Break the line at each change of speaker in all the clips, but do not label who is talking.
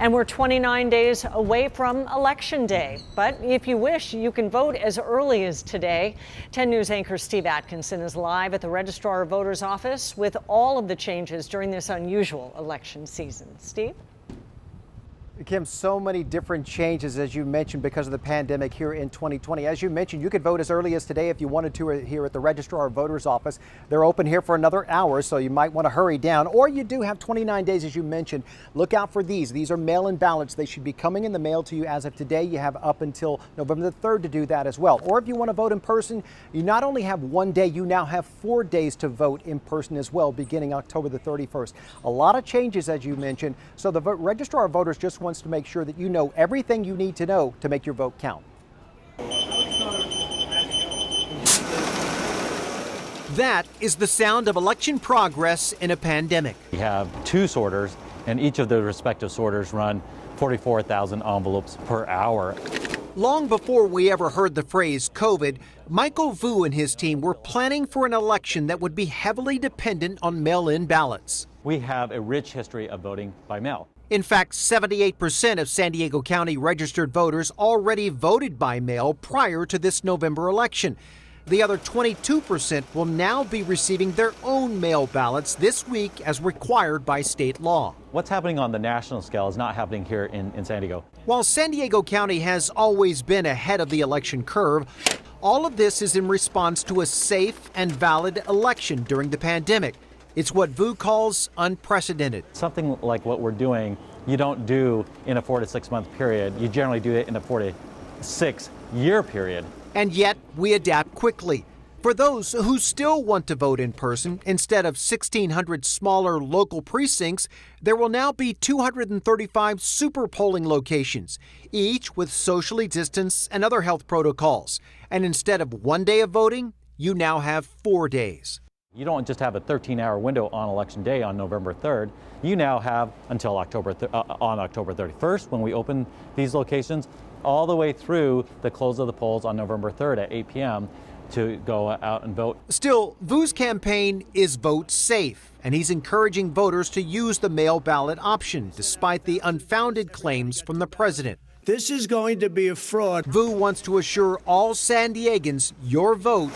And we're 29 days away from Election Day. But if you wish, you can vote as early as today. 10 News anchor Steve Atkinson is live at the Registrar of Voters office with all of the changes during this unusual election season. Steve?
Kim, so many different changes, as you mentioned, because of the pandemic here in 2020. As you mentioned, you could vote as early as today if you wanted to here at the Registrar of Voters office. They're open here for another hour, so you might want to hurry down. Or you do have 29 days, as you mentioned. Look out for these. These are mail-in ballots. They should be coming in the mail to you as of today. You have up until November the 3rd to do that as well. Or if you want to vote in person, you not only have one day, you now have 4 days to vote in person as well, beginning October the 31st. A lot of changes, as you mentioned. So the Registrar of Voters just wants to make sure that you know everything you need to know to make your vote count. That is the sound of election progress in a pandemic.
We have 2 sorters, and each of the respective sorters run 44,000 envelopes per hour.
Long before we ever heard the phrase COVID, Michael Vu and his team were planning for an election that would be heavily dependent on mail-in ballots.
We have a rich history of voting by mail.
In fact, 78% of San Diego County registered voters already voted by mail prior to this November election. The other 22% will now be receiving their own mail ballots this week as required by state law.
What's happening on the national scale is not happening here in San Diego.
While San Diego County has always been ahead of the election curve, all of this is in response to a safe and valid election during the pandemic. It's what Vu calls unprecedented.
Something like what we're doing, you don't do in a 4 to 6 month period. You generally do it in a 4 to 6 year period.
And yet we adapt quickly. For those who still want to vote in person, instead of 1,600 smaller local precincts, there will now be 235 super polling locations, each with socially distanced and other health protocols. And instead of 1 day of voting, you now have 4 days.
You don't just have a 13-hour window on Election Day on November 3rd. You now have until on October 31st when we open these locations, all the way through the close of the polls on November 3rd at 8 p.m. to go out and vote.
Still, Vu's campaign is vote safe, and he's encouraging voters to use the mail ballot option, despite the unfounded claims from the president.
This is going to be a fraud.
Vu wants to assure all San Diegans your vote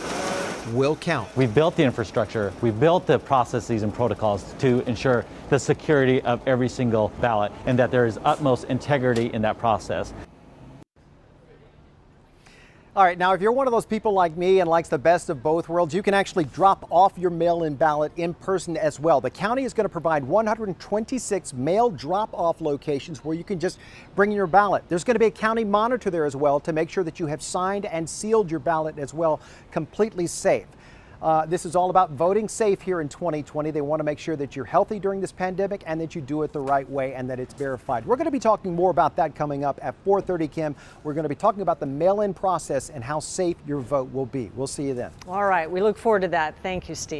will count.
We've built the infrastructure, we've built the processes and protocols to ensure the security of every single ballot and that there is utmost integrity in that process.
All right, now if you're one of those people like me and likes the best of both worlds, you can actually drop off your mail-in ballot in person as well. The county is going to provide 126 mail drop-off locations where you can just bring in your ballot. There's going to be a county monitor there as well to make sure that you have signed and sealed your ballot as well, completely safe. This is all about voting safe here in 2020. They want to make sure that you're healthy during this pandemic and that you do it the right way and that it's verified. We're going to be talking more about that coming up at 4:30, Kim. We're going to be talking about the mail-in process and how safe your vote will be. We'll see you then.
All right. We look forward to that. Thank you, Steve.